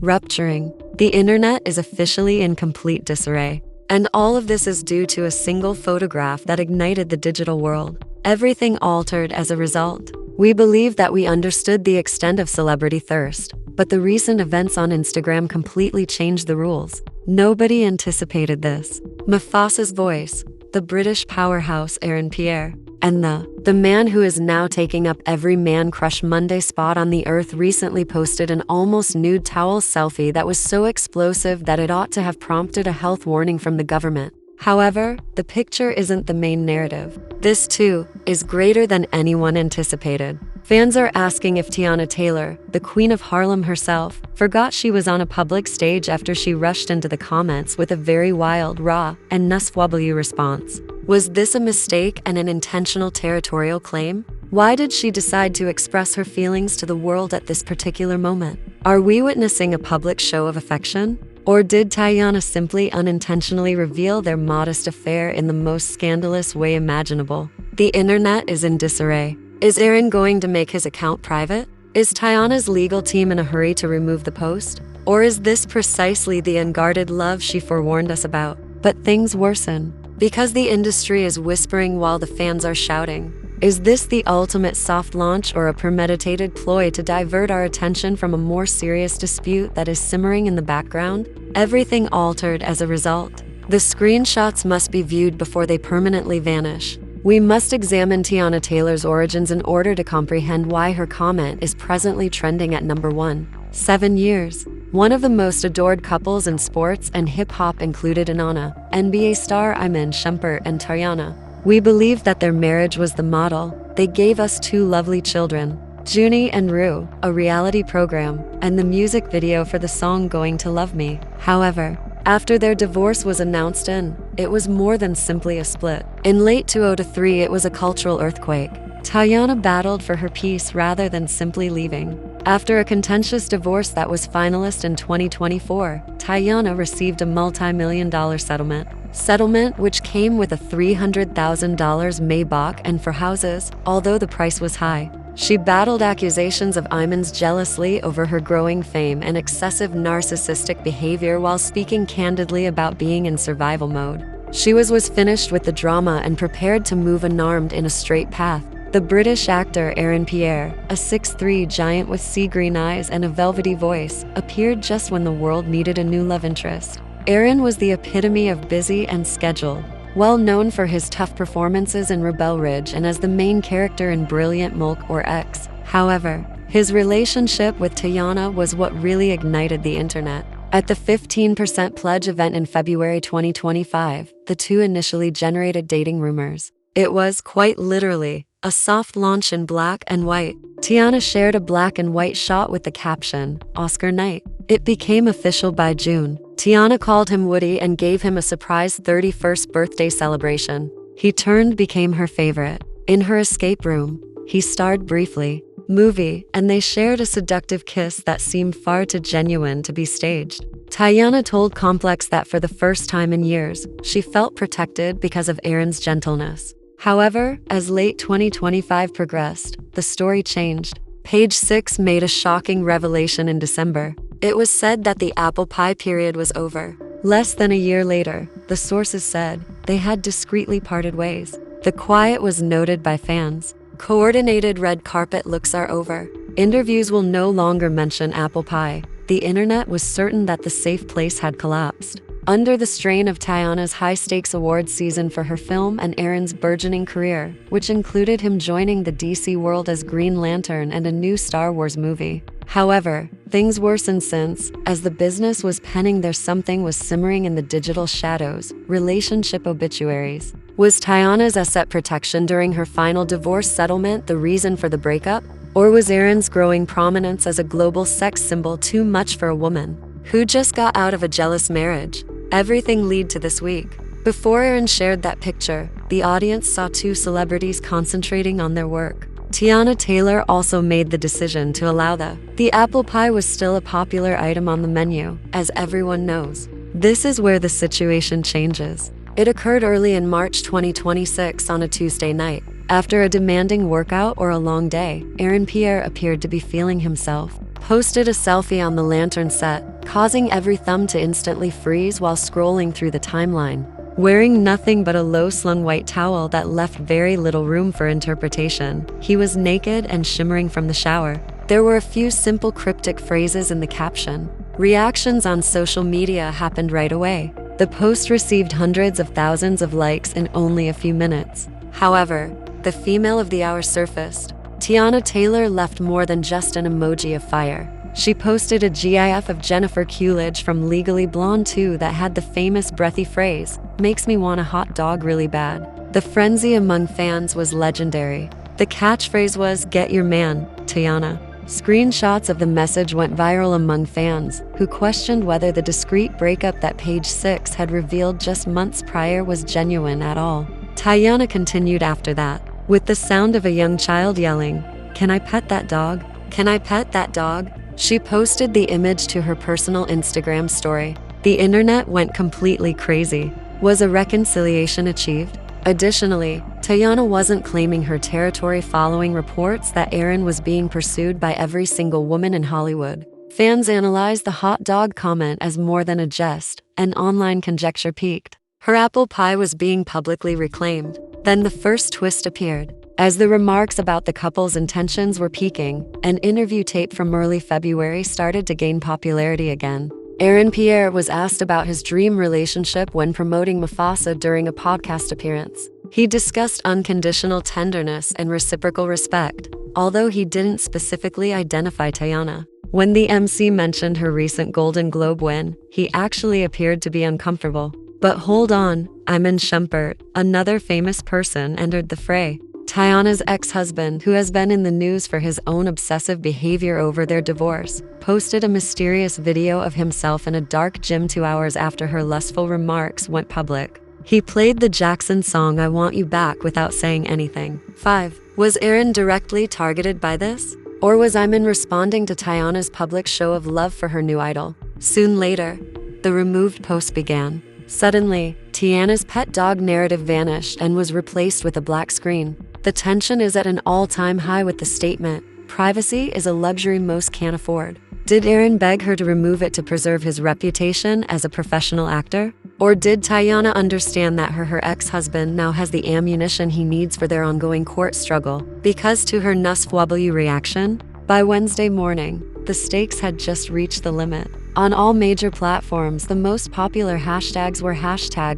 rupturing. The internet is officially in complete disarray. And all of this is due to a single photograph that ignited the digital world. Everything altered as a result. We believe that we understood the extent of celebrity thirst, but the recent events on Instagram completely changed the rules. Nobody anticipated this. Mufasa's voice, the British powerhouse Aaron Pierre, and the man who is now taking up every man-crush Monday spot on the earth recently posted an almost nude towel selfie that was so explosive that it ought to have prompted a health warning from the government. However, the picture isn't the main narrative. This, too, is greater than anyone anticipated. Fans are asking if Teyana Taylor, the Queen of Harlem herself, forgot she was on a public stage after she rushed into the comments with a very wild, raw, and nusfwablu response. Was this a mistake and an intentional territorial claim? Why did she decide to express her feelings to the world at this particular moment? Are we witnessing a public show of affection? Or did Teyana simply unintentionally reveal their modest affair in the most scandalous way imaginable? The internet is in disarray. Is Aaron going to make his account private? Is Teyana's legal team in a hurry to remove the post? Or is this precisely the unguarded love she forewarned us about? But things worsen. Because the industry is whispering while the fans are shouting. Is this the ultimate soft launch or a premeditated ploy to divert our attention from a more serious dispute that is simmering in the background? Everything altered as a result. The screenshots must be viewed before they permanently vanish. We must examine Teyana Taylor's origins in order to comprehend why her comment is presently trending at number 1. 7 years. One of the most adored couples in sports and hip-hop included Inanna, NBA star Iman Shumpert and Teyana. We believe that their marriage was the model. They gave us 2 lovely children, Junie and Rue, a reality program, and the music video for the song Going to Love Me. However, after their divorce was announced it was more than simply a split. In late 2003, it was a cultural earthquake. Teyana battled for her peace rather than simply leaving. After a contentious divorce that was finalist in 2024, Teyana received a multi-million-dollar settlement which came with a $300,000 Maybach and for houses, although the price was high. She battled accusations of Iman's jealousy over her growing fame and excessive narcissistic behavior while speaking candidly about being in survival mode. She was finished with the drama and prepared to move unarmed in a straight path. The British actor Aaron Pierre, a 6'3" giant with sea green eyes and a velvety voice, appeared just when the world needed a new love interest. Aaron was the epitome of busy and scheduled. Well known for his tough performances in Rebel Ridge and as the main character in Brilliant Mulk or X. However, his relationship with Teyana was what really ignited the internet. At the 15% Pledge event in February 2025, the two initially generated dating rumors. It was, quite literally, a soft launch in black and white. Teyana shared a black and white shot with the caption, "Oscar Night." It became official by June. Teyana called him Woody and gave him a surprise 31st birthday celebration. He became her favorite. In her escape room, he starred briefly, movie, and they shared a seductive kiss that seemed far too genuine to be staged. Teyana told Complex that for the first time in years, she felt protected because of Aaron's gentleness. However, as late 2025 progressed, the story changed. Page 6 made a shocking revelation in December. It was said that the apple pie period was over. Less than a year later, the sources said, they had discreetly parted ways. The quiet was noted by fans. Coordinated red carpet looks are over. Interviews will no longer mention apple pie. The internet was certain that the safe place had collapsed. Under the strain of Teyana's high-stakes awards season for her film and Aaron's burgeoning career, which included him joining the DC world as Green Lantern and a new Star Wars movie. However, things worsened since, as the business was penning something was simmering in the digital shadows, relationship obituaries. Was Teyana's asset protection during her final divorce settlement the reason for the breakup? Or was Aaron's growing prominence as a global sex symbol too much for a woman who just got out of a jealous marriage? Everything led to this week. Before Aaron shared that picture, the audience saw 2 celebrities concentrating on their work. Teyana Taylor also made the decision to allow the apple pie was still a popular item on the menu, as everyone knows. This is where the situation changes. It occurred early in March 2026 on a Tuesday night. After a demanding workout or a long day, Aaron Pierre appeared to be feeling himself. Posted a selfie on the Lantern set, causing every thumb to instantly freeze while scrolling through the timeline. Wearing nothing but a low-slung white towel that left very little room for interpretation, he was naked and shimmering from the shower. There were a few simple cryptic phrases in the caption. Reactions on social media happened right away. The post received hundreds of thousands of likes in only a few minutes. However, the female of the hour surfaced. Teyana Taylor left more than just an emoji of fire. She posted a GIF of Jennifer Coolidge from Legally Blonde 2 that had the famous breathy phrase, "Makes me want a hot dog really bad." The frenzy among fans was legendary. The catchphrase was, "Get your man, Teyana." Screenshots of the message went viral among fans, who questioned whether the discreet breakup that Page Six had revealed just months prior was genuine at all. Teyana continued after that, with the sound of a young child yelling, "Can I pet that dog? Can I pet that dog?" She posted the image to her personal Instagram story. The internet went completely crazy. Was a reconciliation achieved? Additionally, Teyana wasn't claiming her territory following reports that Aaron was being pursued by every single woman in Hollywood. Fans analyzed the hot dog comment as more than a jest, and online conjecture peaked. Her apple pie was being publicly reclaimed. Then the first twist appeared. As the remarks about the couple's intentions were peaking, an interview tape from early February started to gain popularity again. Aaron Pierre was asked about his dream relationship when promoting Mufasa during a podcast appearance. He discussed unconditional tenderness and reciprocal respect, although he didn't specifically identify Teyana. When the MC mentioned her recent Golden Globe win, he actually appeared to be uncomfortable. But hold on, Iman Shumpert, another famous person, entered the fray. Teyana's ex-husband, who has been in the news for his own obsessive behavior over their divorce, posted a mysterious video of himself in a dark gym 2 hours after her lustful remarks went public. He played the Jackson song "I Want You Back" without saying anything. 5. Was Aaron directly targeted by this? Or was Iman responding to Teyana's public show of love for her new idol? Soon later, the removed post began. Suddenly, Teyana's pet dog narrative vanished and was replaced with a black screen. The tension is at an all-time high with the statement, "Privacy is a luxury most can't afford." Did Aaron beg her to remove it to preserve his reputation as a professional actor? Or did Teyana understand that her ex-husband now has the ammunition he needs for their ongoing court struggle? Because to her NSFW reaction, by Wednesday morning, the stakes had just reached the limit. On all major platforms, the most popular hashtags were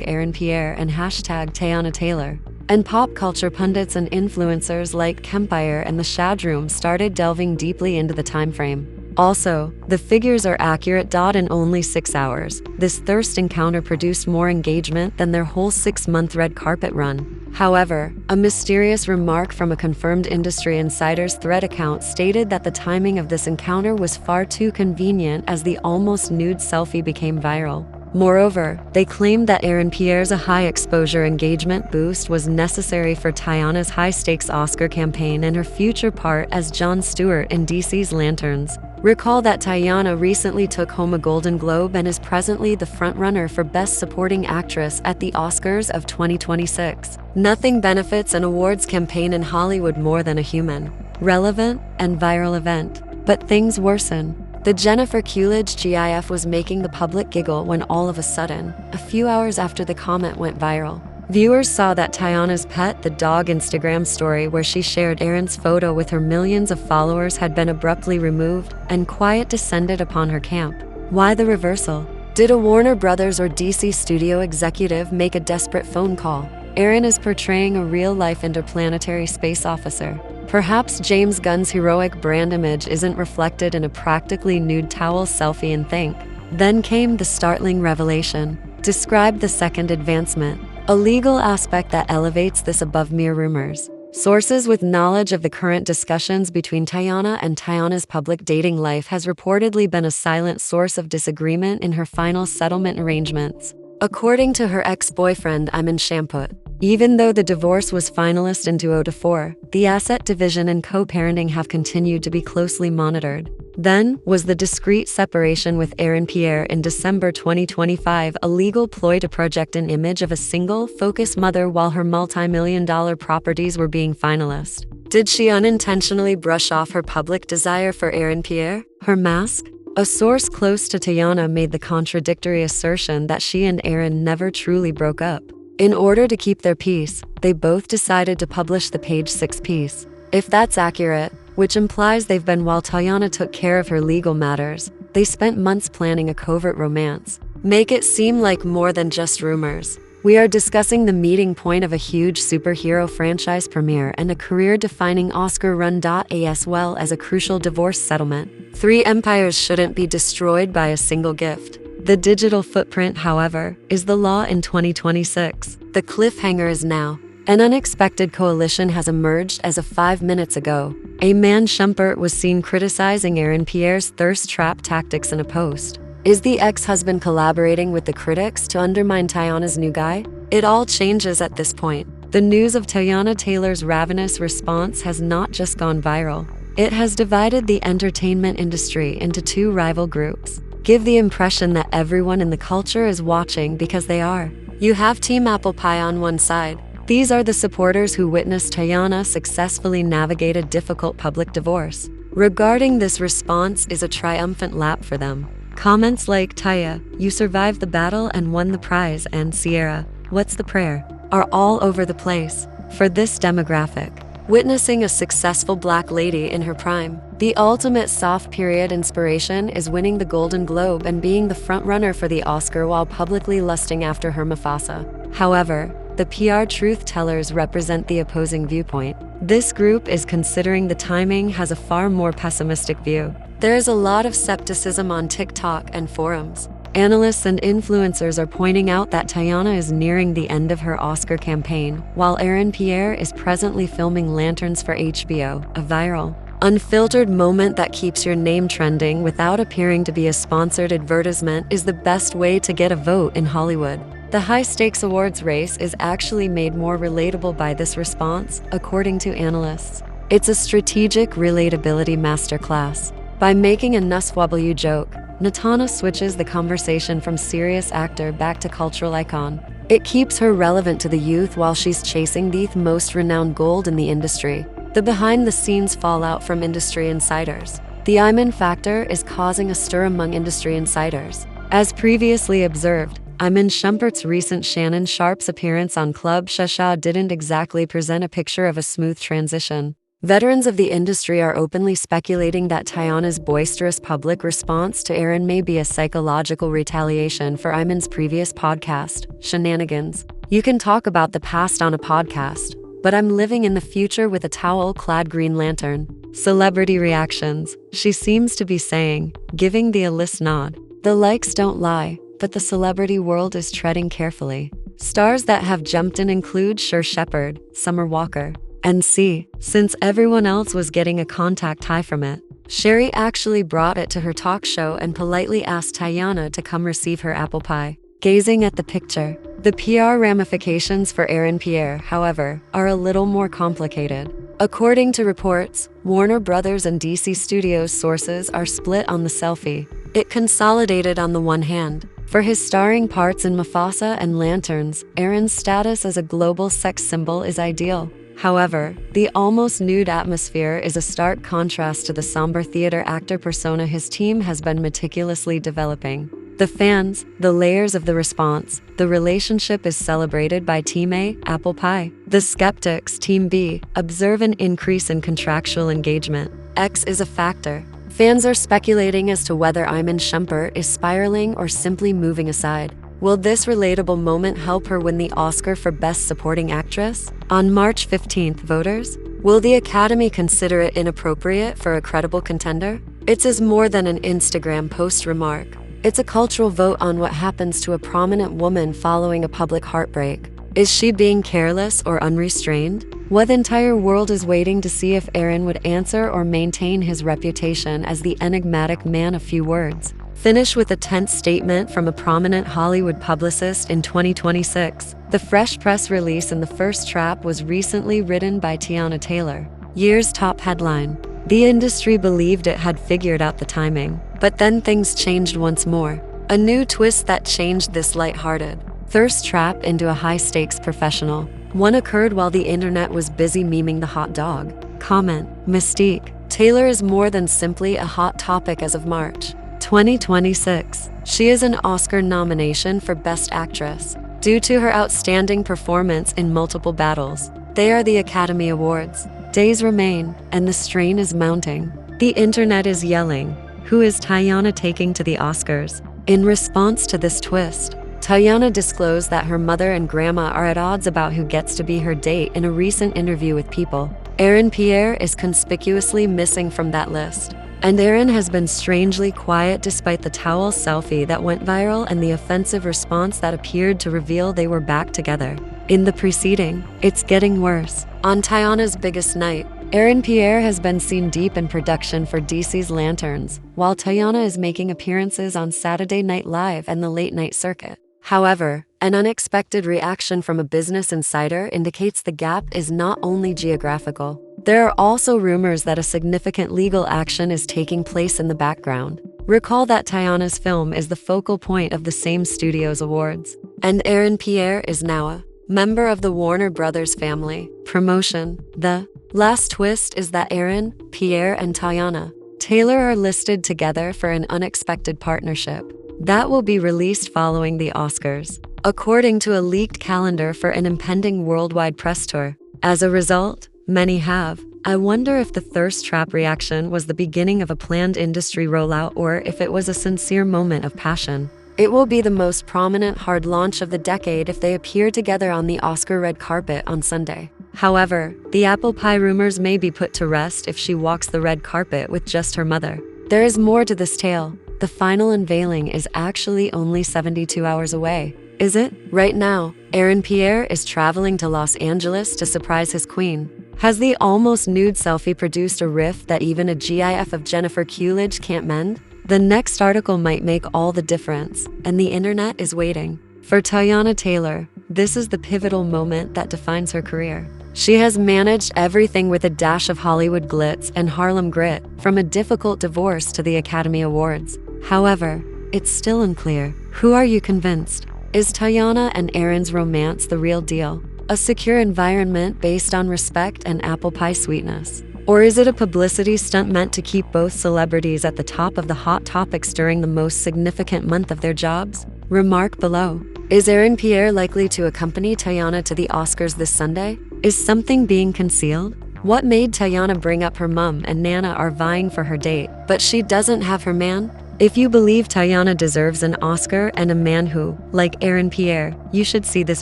#Aaron Pierre and #Teyana Taylor. And pop culture pundits and influencers like Kempire and the Shadroom started delving deeply into the timeframe. Also, the figures are accurate. In only 6 hours, this thirst encounter produced more engagement than their whole 6-month red carpet run. However, a mysterious remark from a confirmed industry insider's Thread account stated that the timing of this encounter was far too convenient as the almost nude selfie became viral. Moreover, they claimed that Aaron Pierre's high-exposure engagement boost was necessary for Teyana's high-stakes Oscar campaign and her future part as Jon Stewart in DC's Lanterns. Recall that Teyana recently took home a Golden Globe and is presently the frontrunner for Best Supporting Actress at the Oscars of 2026. Nothing benefits an awards campaign in Hollywood more than a human, relevant, and viral event. But things worsen. The Jennifer Coolidge GIF was making the public giggle when all of a sudden, a few hours after the comment went viral, viewers saw that Teyana's pet the dog Instagram story where she shared Aaron's photo with her millions of followers had been abruptly removed, and quiet descended upon her camp. Why the reversal? Did a Warner Brothers or DC studio executive make a desperate phone call? Aaron is portraying a real-life interplanetary space officer. Perhaps James Gunn's heroic brand image isn't reflected in a practically nude towel selfie and think. Then came the startling revelation. Describe the second advancement, a legal aspect that elevates this above mere rumors. Sources with knowledge of the current discussions between Teyana and Teyana's public dating life has reportedly been a silent source of disagreement in her final settlement arrangements. According to her ex-boyfriend Iman Shumpert, even though the divorce was finalist in 2004, the asset division and co-parenting have continued to be closely monitored. Then was the discreet separation with Aaron Pierre in December 2025, a legal ploy to project an image of a single, focused mother while her multi-million-dollar properties were being finalist. Did she unintentionally brush off her public desire for Aaron Pierre, her mask? A source close to Teyana made the contradictory assertion that she and Aaron never truly broke up. In order to keep their peace, they both decided to publish the Page 6 piece. If that's accurate, which implies they've been while Teyana took care of her legal matters, they spent months planning a covert romance. Make it seem like more than just rumors. We are discussing the meeting point of a huge superhero franchise premiere and a career-defining Oscar run. As well as a crucial divorce settlement. 3 empires shouldn't be destroyed by a single gift. The digital footprint, however, is the law in 2026. The cliffhanger is now. An unexpected coalition has emerged as of 5 minutes ago. A man Schumpert was seen criticizing Aaron Pierre's thirst trap tactics in a post. Is the ex-husband collaborating with the critics to undermine Teyana's new guy? It all changes at this point. The news of Teyana Taylor's ravenous response has not just gone viral. It has divided the entertainment industry into 2 rival groups. Give the impression that everyone in the culture is watching because they are. You have Team Apple Pie on one side. These are the supporters who witnessed Teyana successfully navigate a difficult public divorce. Regarding this response is a triumphant lap for them. Comments like "Taya, you survived the battle and won the prize," and "Sierra, what's the prayer?" are all over the place. For this demographic, witnessing a successful black lady in her prime, the ultimate soft period inspiration is winning the Golden Globe and being the frontrunner for the Oscar while publicly lusting after her Mufasa. However, the PR truth tellers represent the opposing viewpoint. This group is considering the timing has a far more pessimistic view. There is a lot of skepticism on TikTok and forums. Analysts and influencers are pointing out that Teyana is nearing the end of her Oscar campaign, while Aaron Pierre is presently filming Lanterns for HBO, a viral, unfiltered moment that keeps your name trending without appearing to be a sponsored advertisement is the best way to get a vote in Hollywood. The high-stakes awards race is actually made more relatable by this response, according to analysts. It's a strategic relatability masterclass. By making a NSW joke, Natana switches the conversation from serious actor back to cultural icon. It keeps her relevant to the youth while she's chasing the most renowned gold in the industry. The behind-the-scenes fallout from industry insiders. The Iman factor is causing a stir among industry insiders. As previously observed, Iman Shumpert's recent Shannon Sharpe's appearance on Club Shasha didn't exactly present a picture of a smooth transition. Veterans of the industry are openly speculating that Teyana's boisterous public response to Aaron may be a psychological retaliation for Iman's previous podcast, Shenanigans. You can talk about the past on a podcast, but I'm living in the future with a towel-clad Green Lantern. Celebrity reactions. She seems to be saying, giving the Alyssa nod. The likes don't lie, but the celebrity world is treading carefully. Stars that have jumped in include Cher Shepherd, Summer Walker, and C. Since everyone else was getting a contact high from it, Sherry actually brought it to her talk show and politely asked Teyana to come receive her apple pie. Gazing at the picture, the PR ramifications for Aaron Pierre, however, are a little more complicated. According to reports, Warner Brothers and DC Studios sources are split on the selfie. It consolidated on the one hand. For his starring parts in Mufasa and Lanterns, Aaron's status as a global sex symbol is ideal. However, the almost nude atmosphere is a stark contrast to the somber theater actor persona his team has been meticulously developing. The fans, the layers of the response, the relationship is celebrated by Team A, Apple Pie. The skeptics, Team B, observe an increase in contractual engagement. X is a factor. Fans are speculating as to whether Iman Shumpert is spiraling or simply moving aside. Will this relatable moment help her win the Oscar for Best Supporting Actress? On March 15th, voters, will the Academy consider it inappropriate for a credible contender? It's more than an Instagram post remark. It's a cultural vote on what happens to a prominent woman following a public heartbreak. Is she being careless or unrestrained? What entire world is waiting to see if Aaron would answer or maintain his reputation as the enigmatic man of few words. Finish with a tense statement from a prominent Hollywood publicist in 2026. The fresh press release in the first trap was recently written by Teyana Taylor. Year's top headline. The industry believed it had figured out the timing, but then things changed once more. A new twist that changed this lighthearted thirst trap into a high-stakes professional. One occurred while the internet was busy memeing the hot dog. Comment. Mystique. Taylor is more than simply a hot topic as of March. 2026. She is an Oscar nomination for Best Actress due to her outstanding performance in multiple battles. They are the Academy Awards. Days remain, and the strain is mounting. The internet is yelling, "Who is Teyana taking to the Oscars?" In response to this twist, Teyana disclosed that her mother and grandma are at odds about who gets to be her date in a recent interview with People. Aaron Pierre is conspicuously missing from that list. And Aaron has been strangely quiet despite the towel selfie that went viral and the offensive response that appeared to reveal they were back together. In the preceding, it's getting worse. On Teyana's biggest night, Aaron Pierre has been seen deep in production for DC's Lanterns, while Teyana is making appearances on Saturday Night Live and the late-night circuit. However, an unexpected reaction from a business insider indicates the gap is not only geographical. There are also rumors that a significant legal action is taking place in the background. Recall that Teyana's film is the focal point of the same studio's awards, and Aaron Pierre is now a member of the Warner Brothers family. Promotion. The last twist is that Aaron, Pierre, and Teyana Taylor are listed together for an unexpected partnership that will be released following the Oscars, according to a leaked calendar for an impending worldwide press tour. As a result, many have, "I wonder if the thirst trap reaction was the beginning of a planned industry rollout or if it was a sincere moment of passion." It will be the most prominent hard launch of the decade if they appear together on the Oscar red carpet on Sunday. However, the apple pie rumors may be put to rest if she walks the red carpet with just her mother. There is more to this tale. The final unveiling is actually only 72 hours away. Is it? Right now, Aaron Pierre is traveling to Los Angeles to surprise his queen. Has the almost nude selfie produced a rift that even a GIF of Jennifer Coolidge can't mend? The next article might make all the difference, and the internet is waiting. For Teyana Taylor, this is the pivotal moment that defines her career. She has managed everything with a dash of Hollywood glitz and Harlem grit, from a difficult divorce to the Academy Awards. However, it's still unclear. Who are you convinced? Is Teyana and Aaron's romance the real deal? A secure environment based on respect and apple pie sweetness? Or is it a publicity stunt meant to keep both celebrities at the top of the hot topics during the most significant month of their jobs? Remark below. Is Aaron Pierre likely to accompany Teyana to the Oscars this Sunday? Is something being concealed? What made Teyana bring up her mom and Nana are vying for her date, but she doesn't have her man? If you believe Teyana deserves an Oscar and a man who, like Aaron Pierre, you should see this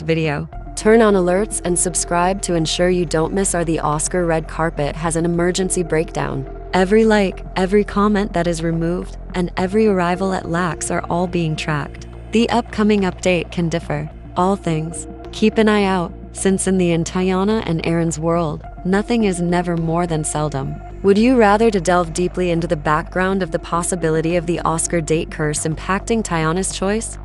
video. Turn on alerts and subscribe to ensure you don't miss our The Oscar Red Carpet has an emergency breakdown. Every like, every comment that is removed, and every arrival at LAX are all being tracked. The upcoming update can differ. All things. Keep an eye out, since in the Teyana and Aaron's world, nothing is never more than seldom. Would you rather to delve deeply into the background of the possibility of the Oscar date curse impacting Teyana's choice?